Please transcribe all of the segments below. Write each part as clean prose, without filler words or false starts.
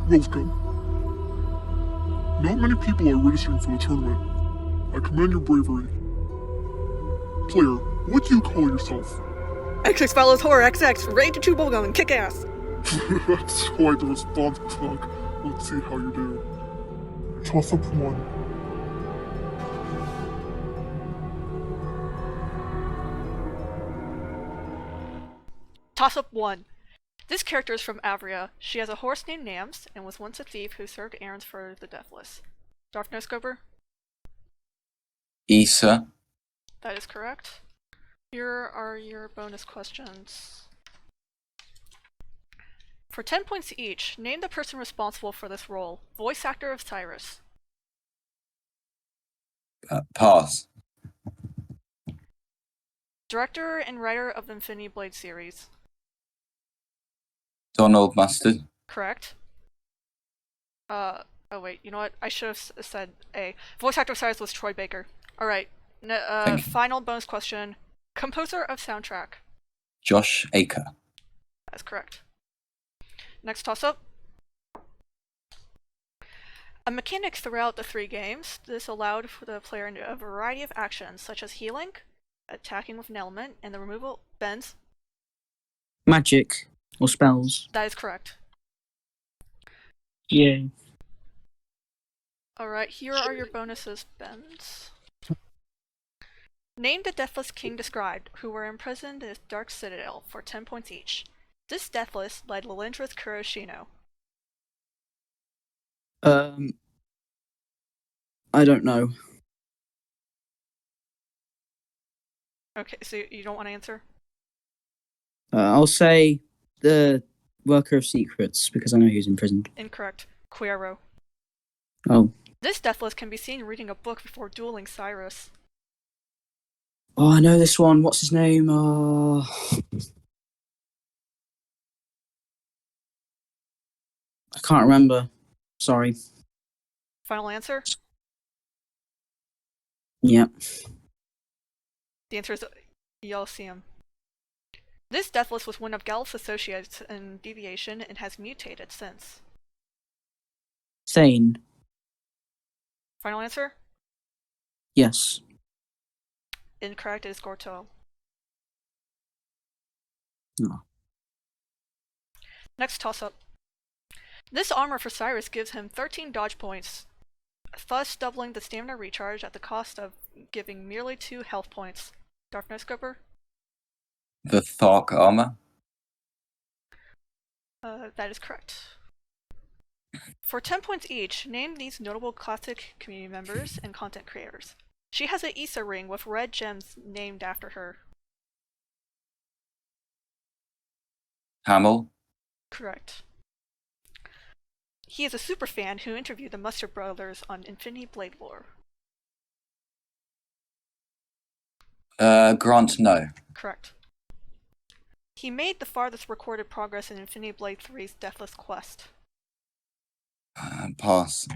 Welcome. Not many people are registering for the tournament. I commend your bravery. Player, what do you call yourself? XX follows horror XX, ready to chew bubblegum and kick ass. That's quite the response, Plug. Let's see how you do. Toss up 1. Toss up 1. This character is from Avria. She has a horse named Nams and was once a thief who served errands for the Deathless. Darth No Scoper? Issa. That is correct. Here are your bonus questions. For 10 points each, name the person responsible for this role. Voice actor of Cyrus. Pass. Director and writer of the Infinity Blade series. Donald Mustard. Correct. Oh wait, you know what? I should have said A. Voice actor of Cyrus was Troy Baker. Alright, final bonus question. Composer of soundtrack. Josh Aker. That's correct. Next toss-up. A mechanic throughout the 3 games. This allowed for the player to do a variety of actions, such as healing, attacking with an element, and the removal. Benz. Magic or spells. That is correct. Yeah. Alright, here are your bonuses, Benz. Name the Deathless King described, who were imprisoned in his Dark Citadel, for 10 points each. This Deathless led Lilindra's Kuroshino. I don't know. Okay, so you don't want to answer? I'll say the Worker of Secrets, because I know he's imprisoned. Incorrect. Quero. Oh. This Deathless can be seen reading a book before dueling Cyrus. Oh, I know this one. What's his name? I can't remember. Sorry. Final answer? Yep. The answer is Yelsium. This Deathless was one of Gallup's associates in Deviation and has mutated since. Thane. Final answer? Yes. Incorrect, it is Gorto. No. Next toss-up. This armor for Cyrus gives him 13 dodge points, thus doubling the stamina recharge at the cost of giving merely 2 health points. Darth No Scoper? The Thark armor. That is correct. For 10 points each, name these notable classic community members and content creators. She has an Issa ring with red gems named after her. Hamill. Correct. He is a superfan who interviewed the Mustard Brothers on Infinity Blade lore. Grant, no. Correct. He made the farthest recorded progress in Infinity Blade 3's Deathless Quest. Pass.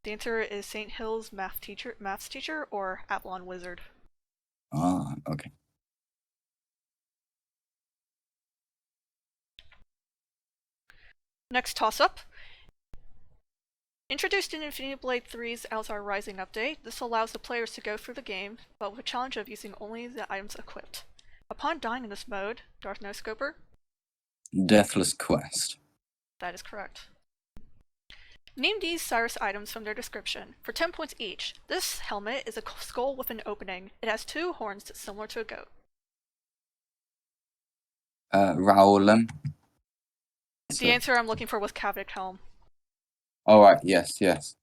The answer is St. Hill's maths teacher, or Avalon Wizard. Ah, okay. Next toss-up. Introduced in Infinity Blade 3's Alzar Rising update, this allows the players to go through the game, but with a challenge of using only the items equipped. Upon dying in this mode, Darth No Scoper? Deathless Quest. That is correct. Name these Cyrus items from their description. For 10 points each, this helmet is a skull with an opening. It has 2 horns similar to a goat. Rowland. The answer I'm looking for was Cavic Helm. Alright, yes. Is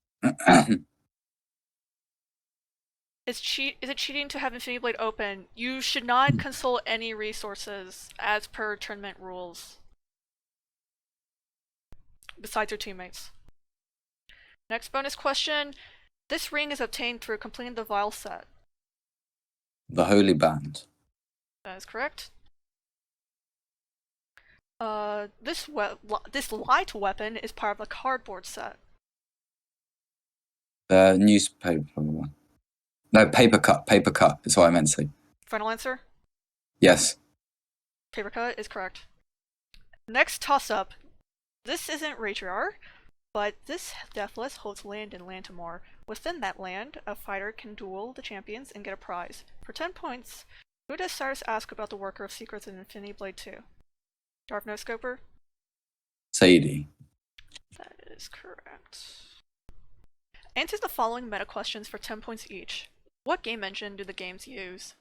it cheating to have Infinity Blade open? You should not consult any resources as per tournament rules. Besides your teammates. Next bonus question. This ring is obtained through completing the Vial set. The Holy Band. That is correct. This light weapon is part of the cardboard set. The newspaper one. No, paper cup is what I meant to say. Final answer? Yes. Paper cut is correct. Next toss-up. This isn't Rachar, but this Deathless holds land in Lantamore. Within that land, a fighter can duel the champions and get a prize. For 10 points, who does Cyrus ask about the Worker of Secrets in Infinity Blade 2? Dark No Scoper? Sadie. That is correct. Answer the following meta questions for 10 points each. What game engine do the games use?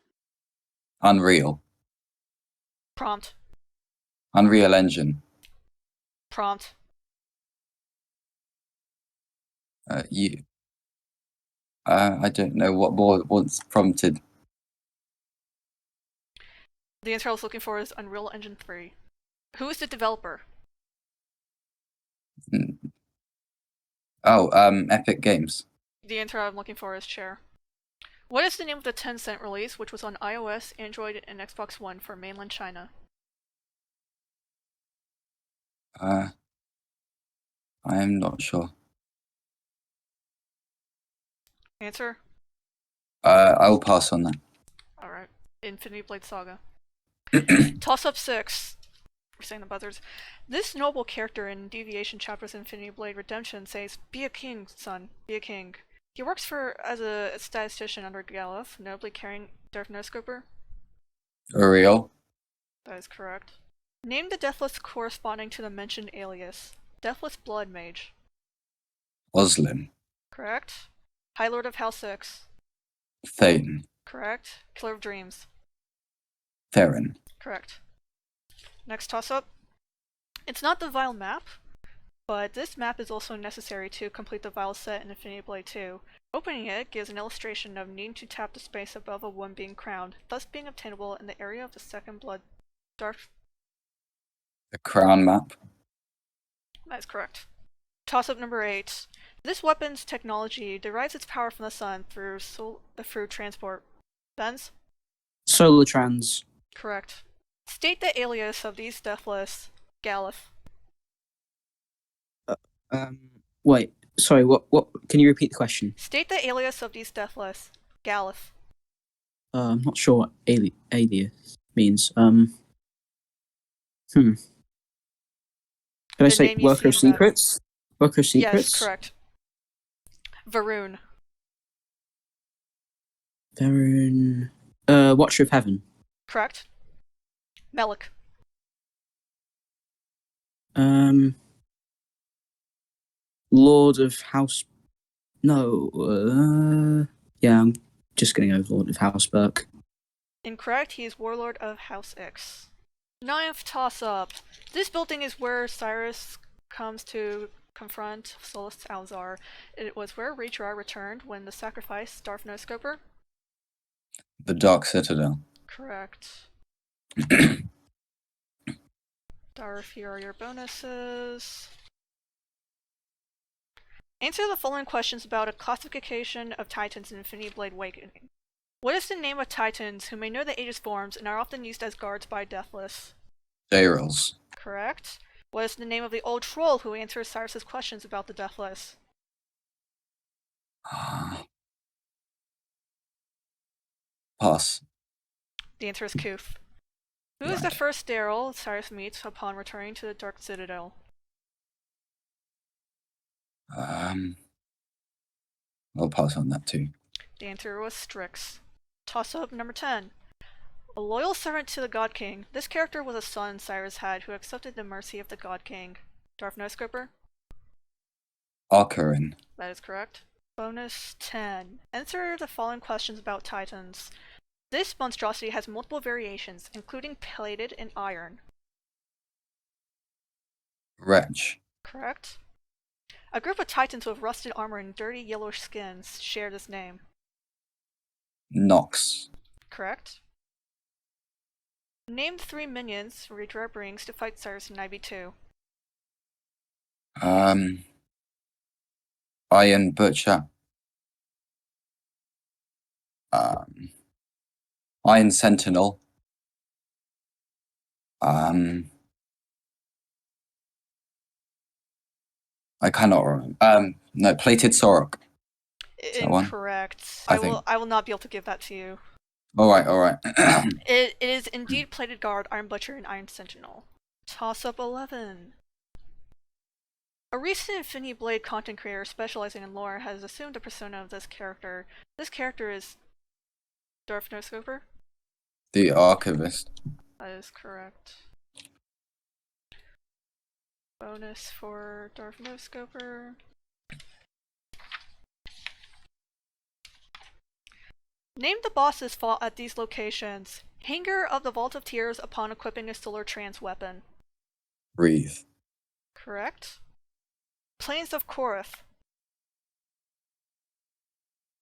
Unreal. Prompt. Unreal Engine. Prompt. I don't know what's prompted. The answer I was looking for is Unreal Engine 3. Who is the developer? Oh, Epic Games. The answer I'm looking for is Chair. What is the name of the Tencent release, which was on iOS, Android, and Xbox One for mainland China? I am not sure. Answer? I will pass on that. Alright. Infinity Blade Saga. Toss up 6. We're saying the buzzers. This noble character in Deviation Chapters Infinity Blade Redemption says, "Be a king, son. Be a king." He works as a statistician under Galuf, notably carrying Dark No Scoper. Uriel. That is correct. Name the Deathless corresponding to the mentioned alias. Deathless Blood Mage. Oslin. Correct. High Lord of House 6. Thaden. Correct. Killer of Dreams. Theron. Correct. Next toss-up. It's not the Vile map, but this map is also necessary to complete the Vile set in Infinity Blade 2. Opening it gives an illustration of needing to tap the space above a wound being crowned, thus being obtainable in the area of the second blood dark. The Crown map. That is correct. Toss-up number 8. This weapon's technology derives its power from the sun through transport. Benz? Solar trans. Correct. State the alias of these Deathless. Galuf. Wait. Sorry. What? Can you repeat the question? State the alias of these Deathless. Galuf. I'm not sure what alias means. Can I The say name you Worker of see in that. Secrets? Worker of Secrets? Yes, correct. Varun. Varun. Watcher of Heaven. Correct. Melik. Lord of House. No. Yeah, I'm just going to go with Lord of Houseburg. Incorrect, he is Warlord of House X. 9th toss-up. This building is where Cyrus comes to confront Solus Alzar. It was where Rachar returned when the sacrifice Darth No Scoper. The Dark Citadel. Correct. Darth, here are your bonuses. Answer the following questions about a classification of Titans in Infinity Blade Awakening. What is the name of Titans who may know the Aegis forms and are often used as guards by Deathless? Jairus. Correct. What is the name of the old troll who answers Cyrus's questions about the Deathless? Pass. The answer is Kuth. Who is the first Daryl Cyrus meets upon returning to the Dark Citadel? I'll pass on that too. The answer was Strix. Toss-up number 10. A loyal servant to the God King, this character was a son Cyrus had who accepted the mercy of the God King. Darth No Scoper? Arcarin. That is correct. Bonus 10. Answer the following questions about Titans. This monstrosity has multiple variations, including plated in iron. Wretch. Correct. A group of Titans with rusted armor and dirty yellow skins share this name. Nox. Correct. Name the 3 minions Rachar brings to fight Cyrus in IB2. Iron Butcher. Iron Sentinel. I cannot remember. No, Plated Sorok. Incorrect. I will not be able to give that to you. Alright. It is indeed Plated Guard, Iron Butcher, and Iron Sentinel. Toss up 11. A recent Infinity Blade content creator specializing in lore has assumed the persona of this character. This character is Darth Noscoper? The Archivist. That is correct. Bonus for Darth Noscoper. Name the bosses fought at these locations. Hanger of the Vault of Tears upon equipping a Solar Trance weapon. Breathe. Correct. Plains of Korath.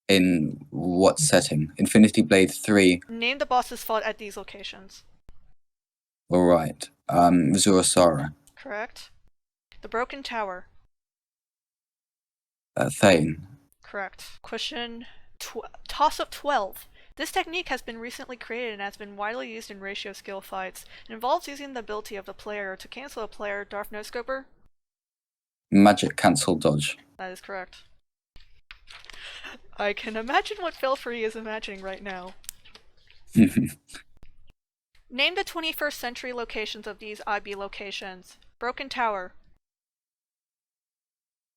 In what setting? Infinity Blade 3. Name the bosses fought at these locations. Alright. Zurasara. Correct. The Broken Tower. Thane. Correct. Question Toss of 12. This technique has been recently created and has been widely used in ratio skill fights. It involves using the ability of the player to cancel a player. Darth Noscoper? Magic Cancel Dodge. That is correct. I can imagine what Felfrey is imagining right now. Name the 21st century locations of these IB locations. Broken Tower.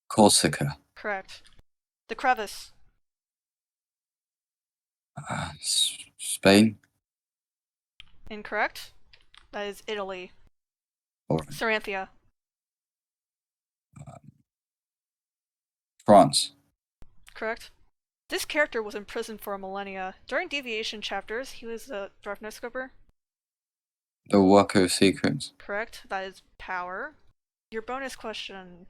Corsica. Correct. The Crevice. Spain. Incorrect. That is Italy. Alright. Saranthia. France. Correct. This character was imprisoned for a millennia. During Deviation chapters, he was a Darth Noscoper. The Worker of Secrets. Correct. That is Power. Your bonus question.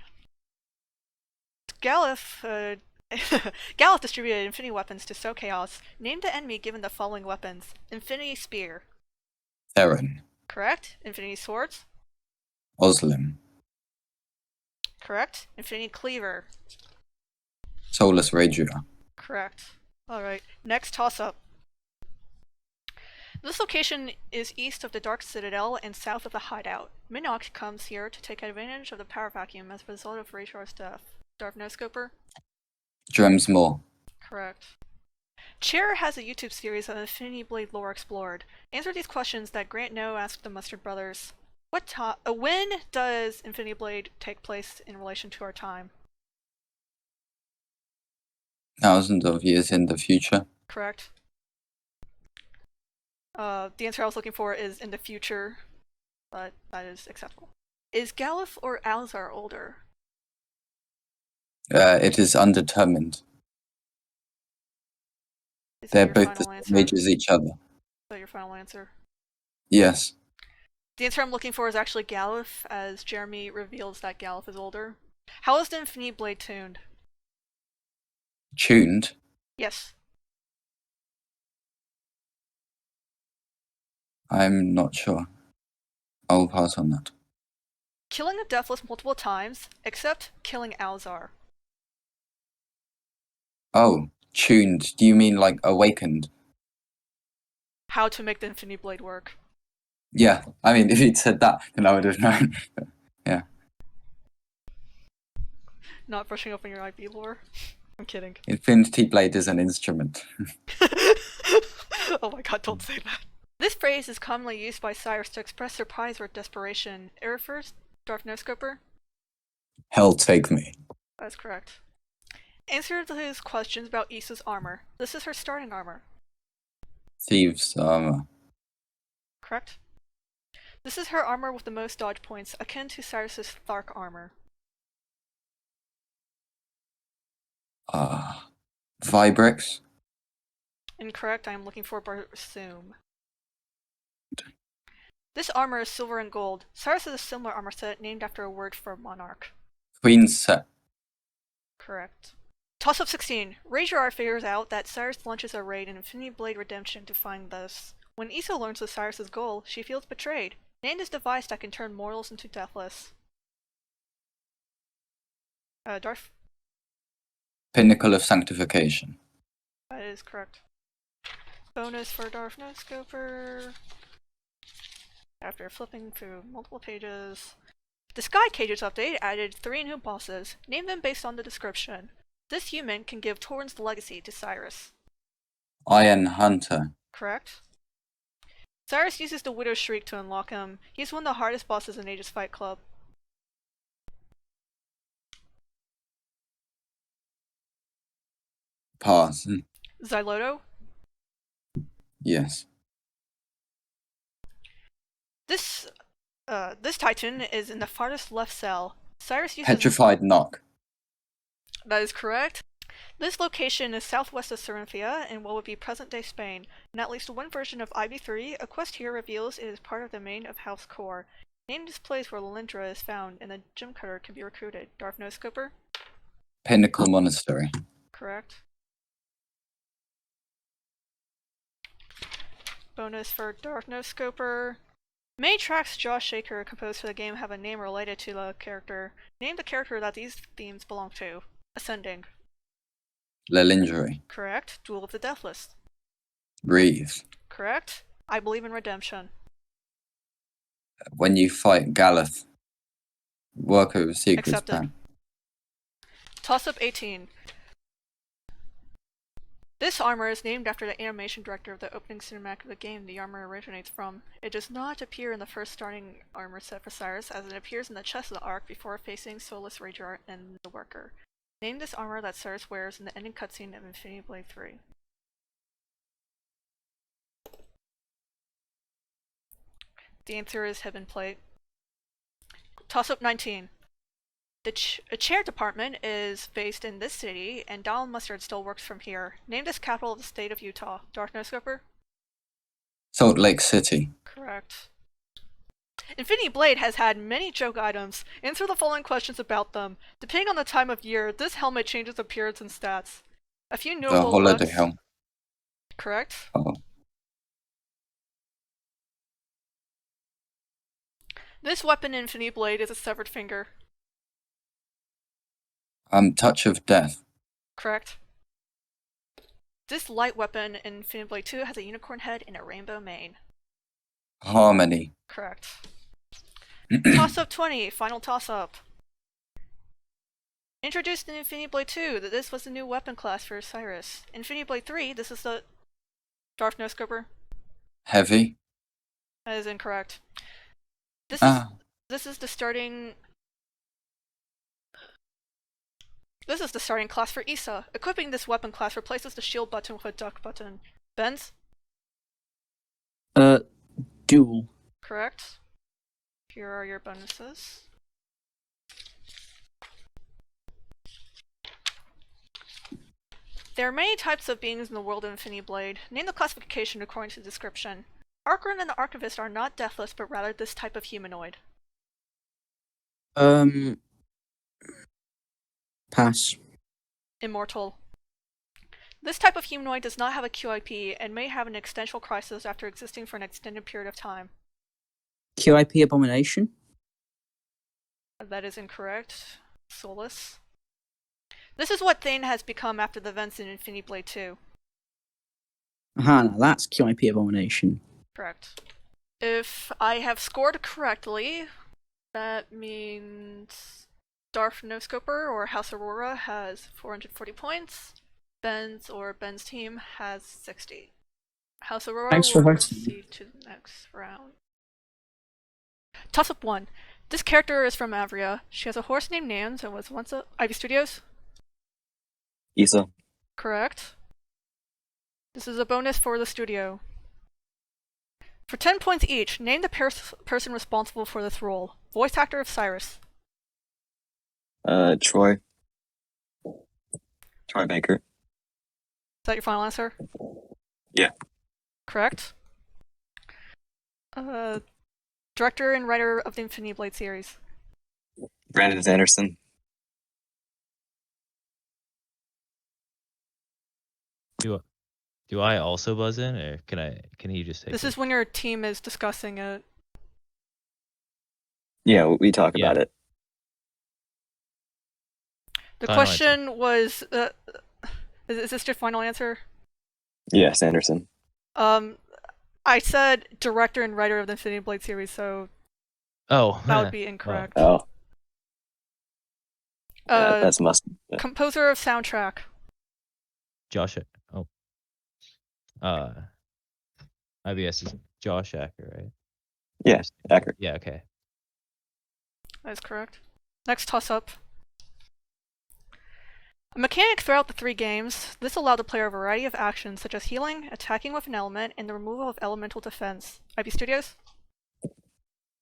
Galif distributed Infinity Weapons to sow chaos. Name the enemy given the following weapons. Infinity Spear. Theron. Correct. Infinity Swords. Oslim. Correct. Infinity Cleaver. Solus Regia. Correct. Alright, next toss-up. This location is east of the Dark Citadel and south of the Hideout. Minok comes here to take advantage of the power vacuum as a result of Rayshor's death. Darth Noscoper? Dremsmore. Correct. Chair has a YouTube series of Infinity Blade lore explored. Answer these questions that Grant No asked the Mustard Brothers. When does Infinity Blade take place in relation to our time? Thousands of years in the future. Correct. The answer I was looking for is in the future, but that is acceptable. Is Galif or Alzar older? It is undetermined. Is that They're your both the final same answer? age as each other. Is that your final answer? Yes. The answer I'm looking for is actually Galif, as Jeremy reveals that Galif is older. How is the Infinity Blade tuned? Tuned. Yes. I'm not sure. I'll pass on that. Killing the Deathless multiple times, except killing Alzar. Oh, tuned. Do you mean like awakened? How to make the Infinity Blade work. Yeah. I mean, if you'd said that, then I would have known. Yeah. Not brushing up on your IB lore. I'm kidding. Infinity Blade is an instrument. Oh my god, don't say that. This phrase is commonly used by Cyrus to express surprise or desperation. It refers Darth Noscoper? Hell take me. That's correct. Answer to his questions about Issa's armor. This is her starting armor. Thieves armor. Correct? This is her armor with the most dodge points, akin to Cyrus's Thark armor. Vibrex. Incorrect, I am looking for Barsoom. This armor is silver and gold. Cyrus has a similar armor set named after a word for monarch. Queen's set. Correct. Toss-up 16. Ragear figures out that Cyrus launches a raid in Infinity Blade Redemption to find this. When Issa learns of Cyrus's goal, she feels betrayed. Name this device that can turn mortals into deathless. Darth? Pinnacle of Sanctification. That is correct. Bonus for Darth Noscoper. After flipping through multiple pages. The Sky Cages update added 3 new bosses. Name them based on the description. This human can give Torrens the legacy to Cyrus. Iron Hunter. Correct. Cyrus uses the Widow's Shriek to unlock him. He's one of the hardest bosses in Aegis Fight Club. Pass. Xyloto. Yes. This Titan is in the farthest left cell. Cyrus uses... Petrified knock. That is correct. This location is southwest of Carinthia in what would be present-day Spain. In at least one version of IV3, a quest here reveals it is part of the main of House Core. Name this place where Lilindra is found and the gem cutter can be recruited. Darth Noscoper? Pinnacle Monastery. Correct. Bonus for Darth Noscoper. Many tracks Josh Shaker composed for the game have a name related to the character. Name the character that these themes belong to. Ascending. Lilindra. Correct. Duel of the Deathless. Breathe. Correct. I Believe in Redemption. When you fight Galeth. Worker of Secrets Accepted. Plan. Toss-up 18. This armor is named after the animation director of the opening cinematic of the game the armor originates from. It does not appear in the first starting armor set for Cyrus, as it appears in the chest of the Ark before facing Solus Rager and the Worker. Name this armor that Cyrus wears in the ending cutscene of Infinity Blade 3. The answer is Heaven Plate. Toss-up 19. The chair department is based in this city, and Donald Mustard still works from here. Name this capital of the state of Utah. Darth Noscoper? Salt Lake City. Correct. Infinity Blade has had many joke items. Answer the following questions about them. Depending on the time of year, this helmet changes appearance and stats. A few The notable holiday looks. helm. Correct. Oh. This weapon in Infinity Blade is a severed finger. Touch of Death. Correct. This light weapon in Infinity Blade 2 has a unicorn head and a rainbow mane. Harmony. Correct. Toss-up 20, final toss-up. Introduced in Infinity Blade 2, that this was the new weapon class for Cyrus. Infinity Blade 3, this is the... Darth Noscoper? Heavy. That is incorrect. This is the starting... This is the starting class for Issa. Equipping this weapon class replaces the shield button with a duck button. Benz? Duel. Correct. Here are your bonuses. There are many types of beings in the world of Infinity Blade. Name the classification according to the description. Archon and the Archivist are not deathless, but rather this type of humanoid. Pass. Immortal. This type of humanoid does not have a QIP and may have an existential crisis after existing for an extended period of time. QIP Abomination? That is incorrect. Solus. This is what Thane has become after the events in Infinity Blade 2. Aha, now that's QIP Abomination. Correct. If I have scored correctly, that means Darth Noscoper or House Aurora has 440 points. Ben's team has 60. House Aurora Thanks for will hosting. proceed to the next round. Toss-up 1. This character is from Avria. She has a horse named Nans and was once a... Ivy Studios? Issa. Correct. This is a bonus for the studio. For 10 points each, name the person responsible for this role. Voice actor of Cyrus. Troy. Troy Baker. Is that your final answer? Yeah. Correct. Director and writer of the Infinity Blade series. Brandon Sanderson. Do I also buzz in, or can he just take This is when your team is discussing it. Yeah, we talk about it. The Final question was, is this your final answer? Yeah, Sanderson. I said director and writer of the Infinity Blade series, so Oh, that would be incorrect. Oh. That's must. Composer of soundtrack. Josh. Oh. IBS is Josh Acker, right? Yeah, accurate. Yeah. Okay. That is correct. Next toss-up. A mechanic throughout the 3 games, this allowed the player a variety of actions such as healing, attacking with an element, and the removal of elemental defense. IB Studios?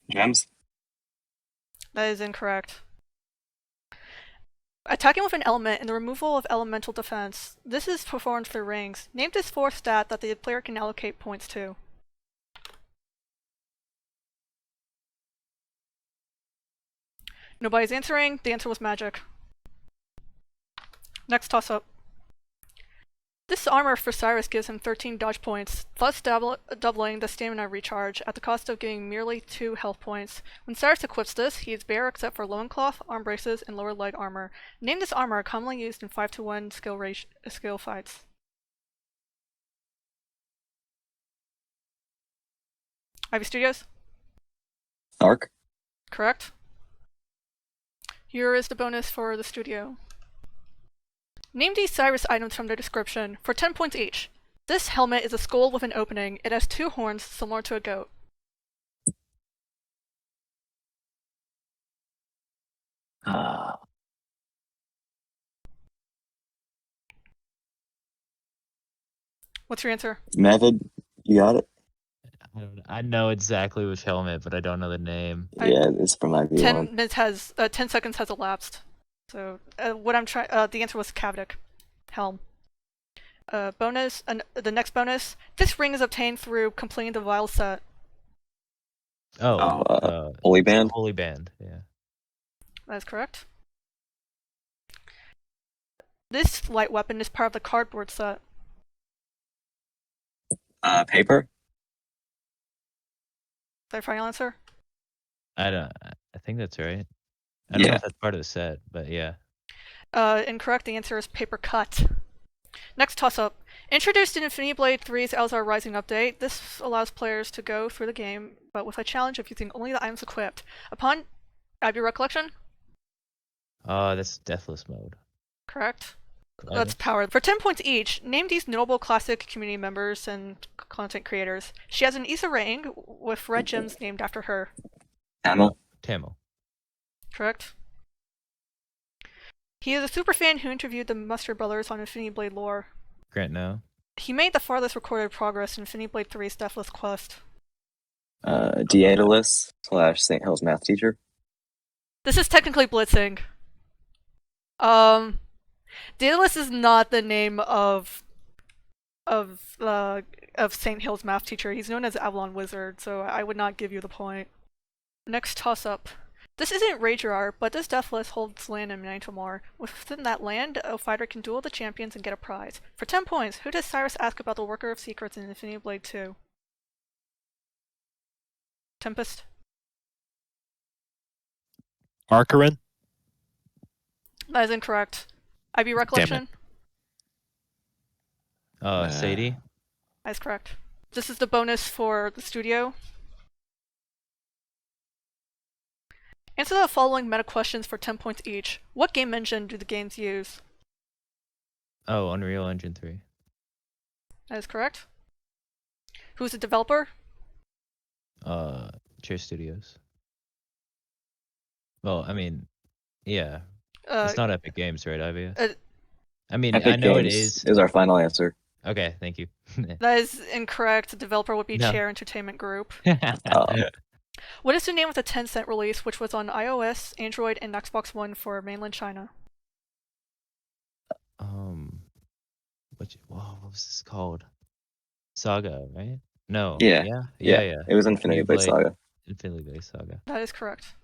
Gems? That is incorrect. Attacking with an element and the removal of elemental defense. This is performed through rings. Name this 4th stat that the player can allocate points to. Nobody's answering. The answer was magic. Next toss-up. This armor for Cyrus gives him 13 dodge points, thus doubling the stamina recharge at the cost of getting merely 2 health points. When Cyrus equips this, he is bare except for loincloth, arm braces, and lower leg armor. Name this armor commonly used in 5-to-1 skill fights. IB Studios? Arc? Correct. Here is the bonus for the studio. Name these Cyrus items from the description, for 10 points each. This helmet is a skull with an opening. It has 2 horns, similar to a goat. What's your answer? Method? You got it? I know exactly which helmet, but I don't know the name. Yeah, it's from IB1. 10 minutes has 10 seconds has elapsed. So what I'm trying the answer was Kavdik helm. Bonus the next bonus. This ring is obtained through completing the vial set. Holy Band? Holy Band, yeah. That is correct. This light weapon is part of the cardboard set. Paper? Is that your final answer? I think that's right. I don't know Yeah. if that's part of the set, but yeah. Incorrect. The answer is paper cut. Next toss-up. Introduced in Infinity Blade 3's Elzar Rising update, this allows players to go through the game, but with a challenge of using only the items equipped. Upon IB recollection? That's Deathless mode. Correct. Right? That's powered. For 10 points each, name these notable classic community members and content creators. She has an Issa ring with red gems named after her. Ammo? Tamil. Correct. He is a superfan who interviewed the Mustard Brothers on Infinity Blade lore. Grant, no. He made the farthest recorded progress in Infinity Blade 3's Deathless Quest. Daedalus / St. Hill's math teacher? This is technically blitzing. Daedalus is not the name of St. Hill's math teacher. He's known as Avalon Wizard, so I would not give you the point. Next toss-up. This isn't Rager art, but this Deathless holds land in Nightomar. Within that land, a fighter can duel the champions and get a prize. For 10 points, who does Cyrus ask about the Worker of Secrets in Infinity Blade 2? Tempest? Arcarin? That is incorrect. IB recollection? Sadie? That is correct. This is the bonus for the studio. Answer the following meta questions for 10 points each. What game engine do the games use? Oh, Unreal Engine 3. That is correct. Who's the developer? Chair Studios. Well, I mean, yeah. Uh, It's not Epic Games, right, Ivy? I mean, Epic I know Games it is. is our final answer. Okay, thank you. That is incorrect. The developer would be No. Chair Entertainment Group. Um, What is the name of the Tencent release, which was on iOS, Android, and Xbox One for mainland China? What was this called? Saga, right? No. Yeah. Yeah. It was Infinity Blade Saga. Infinity Blade Saga. That is correct.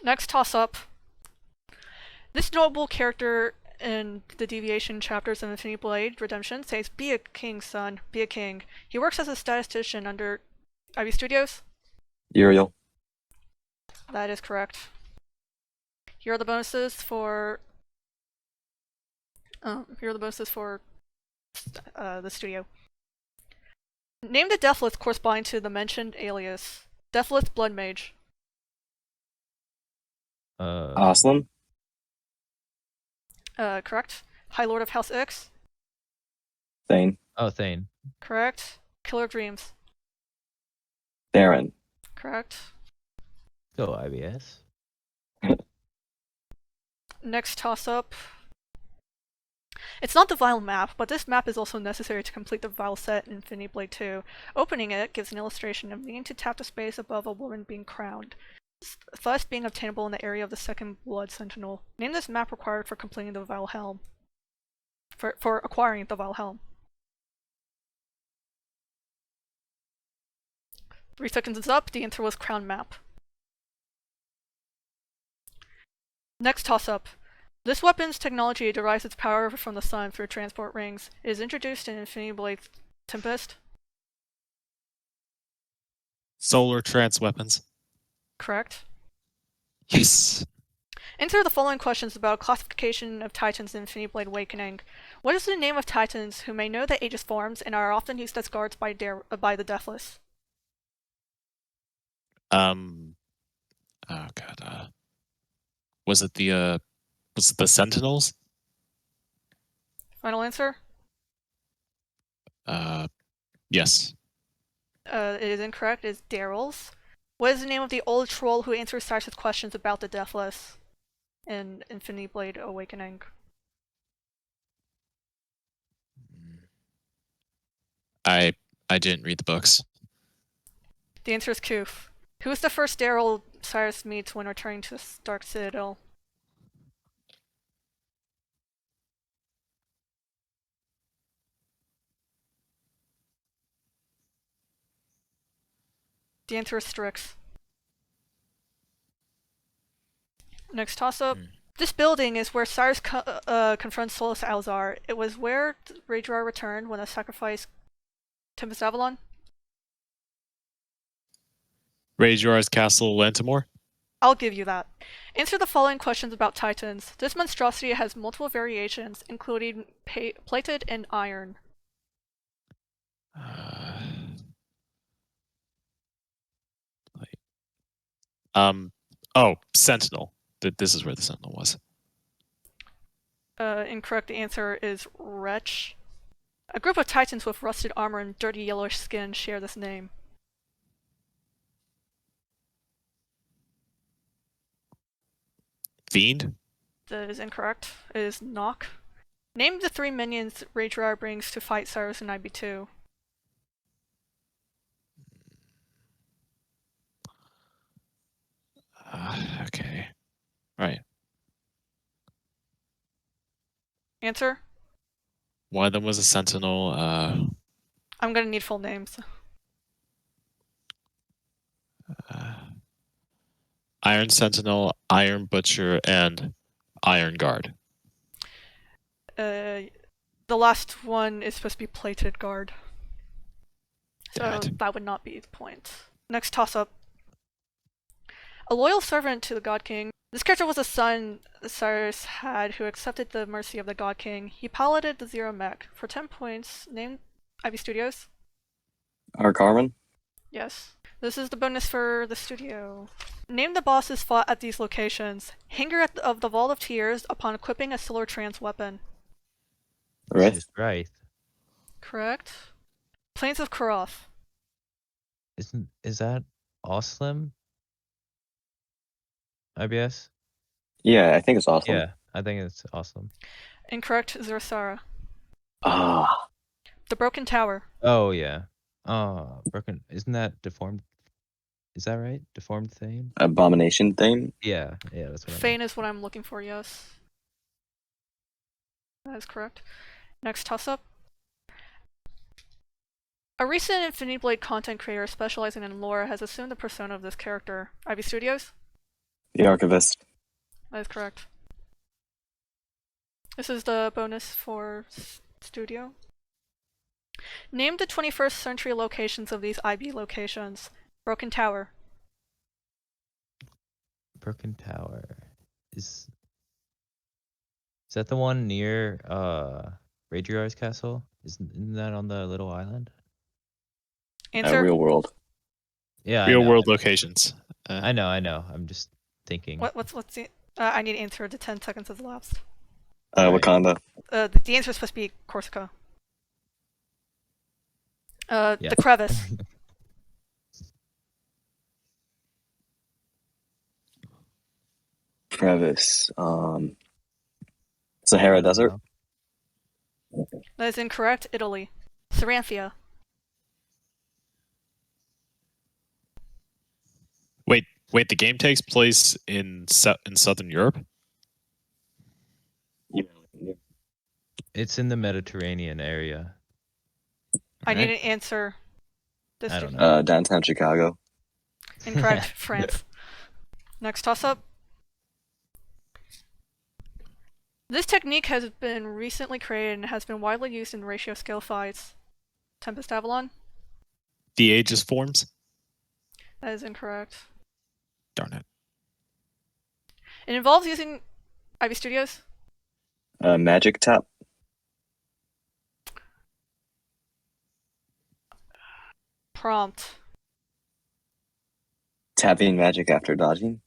Next toss-up. This notable character in the Deviation chapters of Infinity Blade Redemption says, "Be a king, son. Be a king." He works as a statistician under IB Studios? Uriel? That is correct. Here are the bonuses for... the studio. Name the Deathless corresponding to the mentioned alias. Deathless Blood Mage. Aslan? Correct. High Lord of House X. Thane? Oh, Thane. Correct. Killer of Dreams. Theron? Correct. Go IBS. Next toss-up. It's not the Vial map, but this map is also necessary to complete the Vial set in Infinity Blade 2. Opening it gives an illustration of needing to tap the space above a woman being crowned, thus being obtainable in the area of the second Blood Sentinel. Name this map required for completing the Vial Helm. For acquiring the Vial Helm. 3 seconds is up. The answer was Crown map. Next toss-up. This weapon's technology derives its power from the sun through transport rings. It is introduced in Infinity Blade Tempest. Solar trance weapons. Correct. Yes. Answer the following questions about classification of Titans in Infinity Blade Awakening. What is the name of Titans who may know the Aegis forms and are often used as guards by the Deathless? Oh god. Was it the Sentinels? Final answer? Yes. It is incorrect. It is Daryl's. What is the name of the old troll who answers Cyrus's questions about the Deathless in Infinity Blade Awakening? I didn't read the books. The answer is Koof. Who is the first Daryl Cyrus meets when returning to the Dark Citadel? The answer is Strix. Next toss-up. This building is where Cyrus confronts Solus Alzar. It was where Raedrar returned when a sacrifice Tempest Avalon. Raedrar's Castle Lantimore? I'll give you that. Answer the following questions about Titans. This monstrosity has multiple variations, including plated and iron. Sentinel. This is where the Sentinel was. Incorrect. The answer is Wretch. A group of Titans with rusted armor and dirty yellowish skin share this name. Fiend? That is incorrect. It is Nock. Name the 3 minions Raedrar brings to fight Cyrus in IB2. Okay. Right. Answer? One of them was a Sentinel. I'm gonna need full names. Iron Sentinel, Iron Butcher, and Iron Guard. The last one is supposed to be Plated Guard. So Dad. that would not be the point. Next toss-up. A loyal servant to the God King. This character was a son Cyrus had who accepted the mercy of the God King. He piloted the Zero Mech. For 10 points, name IB Studios. Carmen? Yes. This is the bonus for the studio. Name the bosses fought at these locations. Hanger of the Vault of Tears upon equipping a Solar Trance weapon. Right. Right. Correct. Plains of Kuroth. Is that Oslim? IBS? Yeah, I think it's awesome. Yeah, I think it's awesome. Incorrect. Zursara. Ah, The Broken Tower. Oh yeah. Oh, broken. Isn't that deformed? Is that right? Deformed Thane? Abomination thing. Yeah, that's what I Fane is what I'm looking for, yes. That is correct. Next toss-up. A recent Infinity Blade content creator specializing in lore has assumed the persona of this character. IB Studios? The Archivist. That is correct. This is the bonus for studio. Name the 21st century locations of these IB locations. Broken Tower. Broken Tower. Is that the one near Raedrar's castle? Isn't that on the little island? Answer? Real world. Yeah, Real I know. world locations. I know. I'm just thinking. What's the... I need to answer. The 10 seconds has elapsed. Right. Wakanda. The answer is supposed to be Corsica. Yeah. The Crevice. Crevice. Sahara Desert. That is incorrect. Italy. Saranthia. Wait. The game takes place in Southern Europe. Yeah. It's in the Mediterranean area. I need Alright. an answer. This I don't did- know. Downtown Chicago. Incorrect. France. Next toss-up. This technique has been recently created and has been widely used in ratio scale fights. Tempest Avalon? The Aegis forms. That is incorrect. Darn it. It involves using Ivy Studios? Magic Tap. Prompt. Tapping magic after dodging.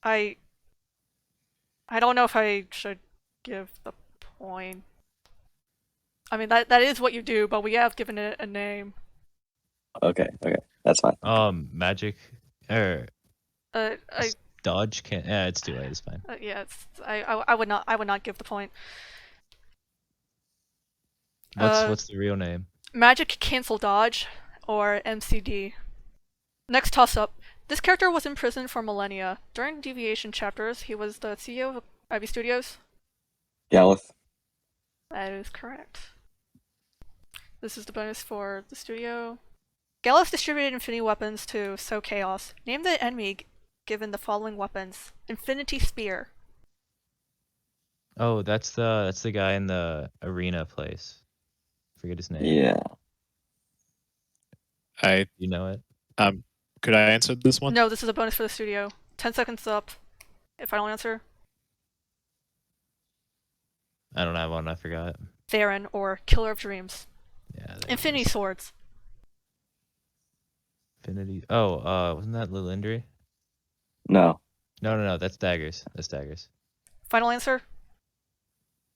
I don't know if I should give the point. I mean, that is what you do, but we have given it a name. Okay, that's fine. Magic I dodge can't. Yeah, it's too late. It's fine. yeah, I would not give the point. What's the real name? Magic Cancel Dodge, or MCD. Next toss-up. This character was imprisoned for millennia. During Deviation chapters, he was the CEO of Ivy Studios. Galith. That is correct. This is the bonus for the studio. Galith distributed infinity weapons to sow chaos. Name the enemy given the following weapons. Infinity Spear. Oh, that's the guy in the arena place. Forget his name. Yeah. You know it? Could I answer this one? No, this is a bonus for the studio. 10 seconds up. If I don't answer. I don't have one. I forgot. Theron, or Killer of Dreams. Yeah. there it Infinity is. Swords. Infinity. Oh, wasn't that Lilindri? No. No. That's daggers. That's daggers. Final answer?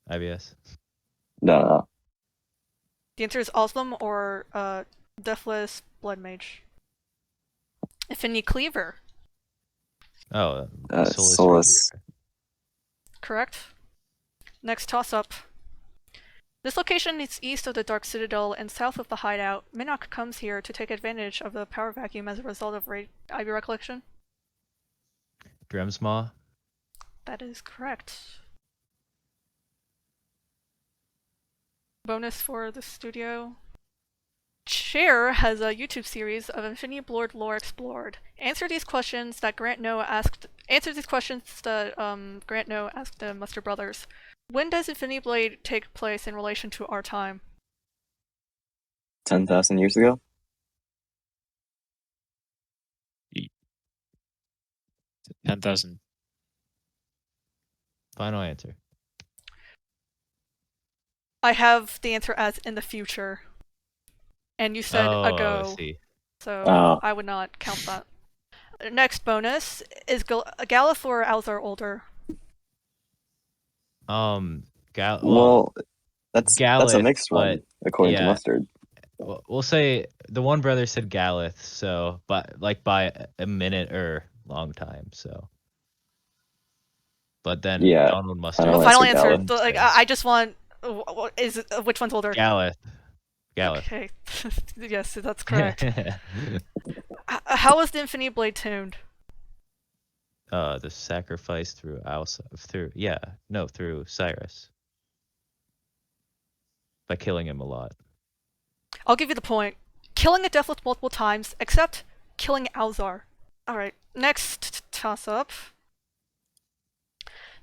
IBS. No. The answer is Oslam or Deathless Blood Mage. Infinity Cleaver. Oh, Solus. Correct. Next toss-up. This location is east of the Dark Citadel and south of the hideout. Minok comes here to take advantage of the power vacuum as a result of Ivy Recollection. Dremsmaw. That is correct. Bonus for the studio. Cher has a YouTube series of Infinity Blurred lore explored. Answer these questions that Grant Noah asked the Muster Brothers. When does Infinity Blade take place in relation to our time? 10,000 years ago. 10,000. Final answer. I have the answer as in the future. And you said ago. I see. So I would not count that. Next bonus is Galith or Alzar older? Well, that's a Galith, mixed one, according to yeah. Mustard. We'll say the one brother said Galith, so but by a minute or long time, so. But then Yeah, Donald Mustard. Final answer, answer. Galith. I just want. Which one's older? Galith. Okay. Yes, that's correct. How was the Infinity Blade tuned? The sacrifice through Cyrus. By killing him a lot. I'll give you the point. Killing a Deathless multiple times, except killing Alzar. Alright, next toss-up.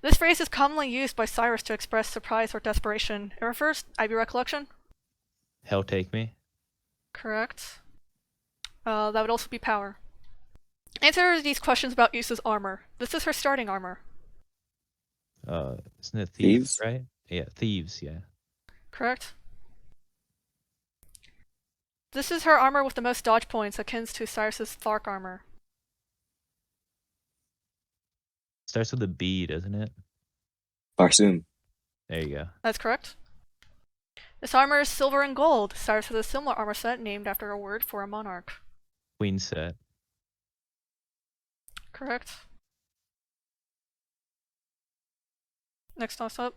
This phrase is commonly used by Cyrus to express surprise or desperation. It refers to Ivy Recollection? Hell take me. Correct. That would also be power. Answer these questions about Yusa's armor. This is her starting armor. Isn't it Thieves? right? Yeah, thieves, yeah. Correct. This is her armor with the most dodge points, akin to Cyrus's Thark armor. Starts with a B, doesn't it? Barsoom. There you go. That's correct. This armor is silver and gold. Cyrus has a similar armor set named after a word for a monarch. Queen set. Correct. Next toss up.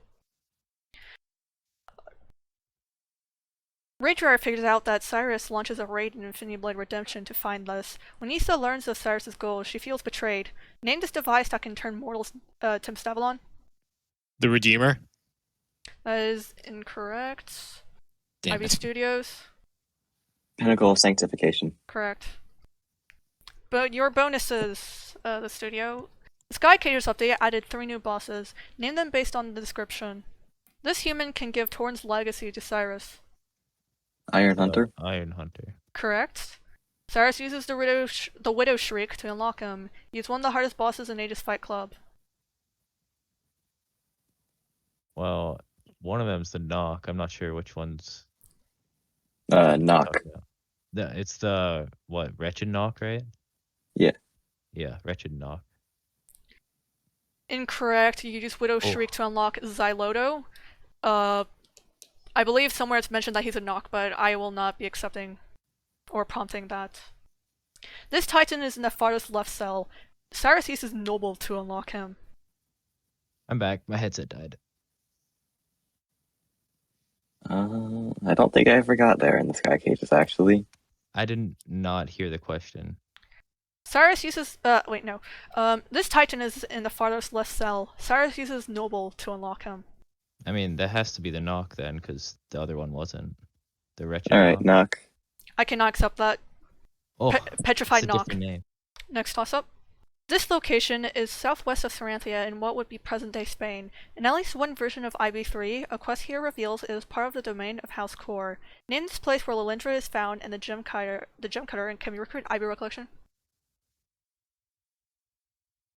Ragerar figures out that Cyrus launches a raid in Infinity Blade Redemption to find this. When Issa learns of Cyrus's goal, she feels betrayed. Name this device that can turn mortals to Stavalon. The Redeemer. That is incorrect. Damn Ivy it. Studios. Pinnacle of Sanctification. Correct. But your bonuses, the studio. The Sky Cages update added 3 new bosses. Name them based on the description. This human can give Torn's legacy to Cyrus. Iron Hunter. Iron Hunter. Correct. Cyrus uses the Widow Shriek to unlock him. He's one of the hardest bosses in Aegis Fight Club. Well, one of them's the knock. I'm not sure which one's. Knock. It's the what? Wretched knock, right? Yeah. Yeah, wretched knock. Incorrect. You use Widow Shriek to unlock Xyloto. I believe somewhere it's mentioned that he's a knock, but I will not be accepting or prompting that. This Titan is in the farthest left cell. Cyrus uses Noble to unlock him. I'm back. My headset died. I don't think I ever got there in the Sky Cages, actually. I did not hear the question. Cyrus uses wait, no. This Titan is in the farthest left cell. Cyrus uses Noble to unlock him. I mean, that has to be the knock then, because the other one wasn't. The wretched Alright, knock. I cannot accept that. Oh, Petrified it's a knock. different name. Next toss up. This location is southwest of Saranthia in what would be present-day Spain. In at least one version of IB3, a quest here reveals it is part of the domain of House Core. Name this place where Lilindra is found and the gem cutter, and can we recruit IB recollection?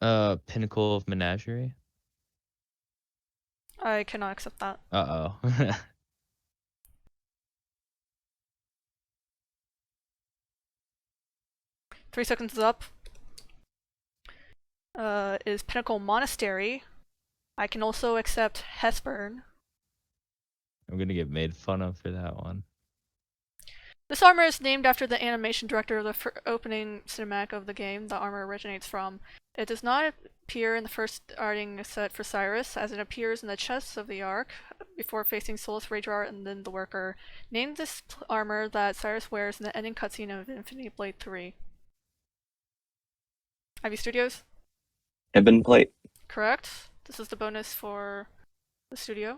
Pinnacle of Menagerie. I cannot accept that. Uh-oh. 3 seconds is up. Is Pinnacle Monastery. I can also accept Hesburn. I'm gonna get made fun of for that one. This armor is named after the animation director of the opening cinematic of the game the armor originates from. It does not appear in the first starting set for Cyrus, as it appears in the chests of the Ark, before facing Solus, Ragerar, and then the Worker. Name this armor that Cyrus wears in the ending cutscene of Infinity Blade 3. Ivy Studios? Ebon Plate. Correct. This is the bonus for the studio.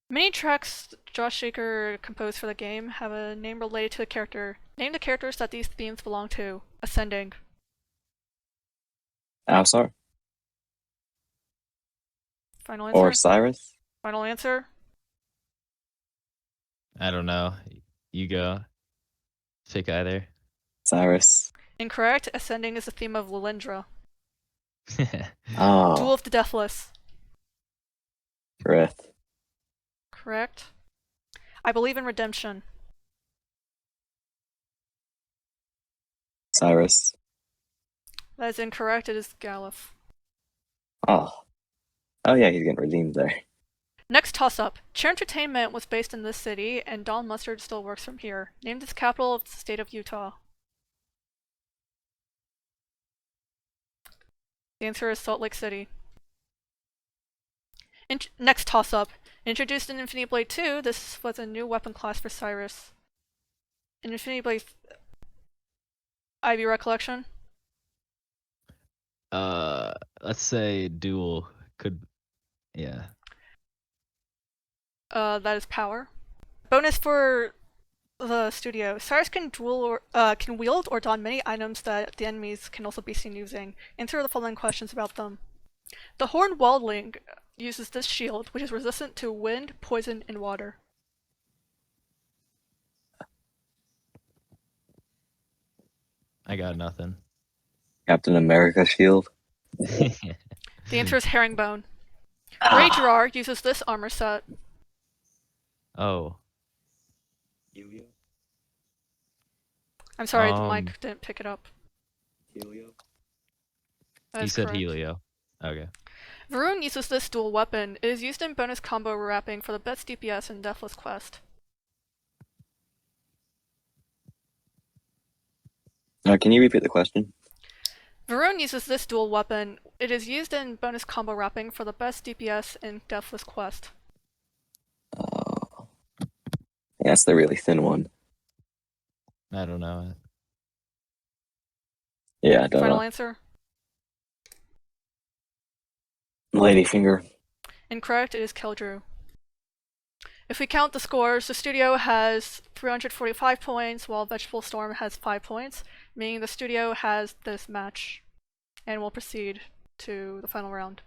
Many tracks Josh Shaker composed for the game have a name related to the character. Name the characters that these themes belong to. Ascending. Alsar. Final answer? Or Cyrus. Final answer? I don't know. You go. Pick either. Cyrus. Incorrect. Ascending is the theme of Lilindra. Oh. Duel of the Deathless. Correct. Correct. I believe in redemption. Cyrus. That is incorrect. It is Galuf. Oh. Oh yeah, he's getting redeemed there. Next toss-up. Chair Entertainment was based in this city, and Don Mustard still works from here. Named as capital of the state of Utah. The answer is Salt Lake City. Next toss-up. Introduced in Infinity Blade 2, this was a new weapon class for Cyrus. In Infinity Blade... Ivy recollection? Let's say duel could, yeah. That is power. Bonus for the studio. Cyrus can duel or can wield or don many items that the enemies can also be seen using. Answer the following questions about them. The Horned Wildling uses this shield, which is resistant to wind, poison, and water. I got nothing. Captain America shield. The answer is Herringbone. Ragerar uses this armor set. Oh. I'm sorry, the mic didn't pick it up. That He is said correct. Helio. Okay. Varun uses this dual weapon. It is used in bonus combo wrapping for the best DPS in Deathless Quest. Can you repeat the question? Varun uses this dual weapon. It is used in bonus combo wrapping for the best DPS in Deathless Quest. Yeah, that's the really thin one. I don't know. Yeah, I don't Final know. answer? Ladyfinger. Incorrect, it is Keldrew. If we count the scores, the studio has 345 points, while Vegetable Storm has 5 points, meaning the studio has this match, and will proceed to the final round.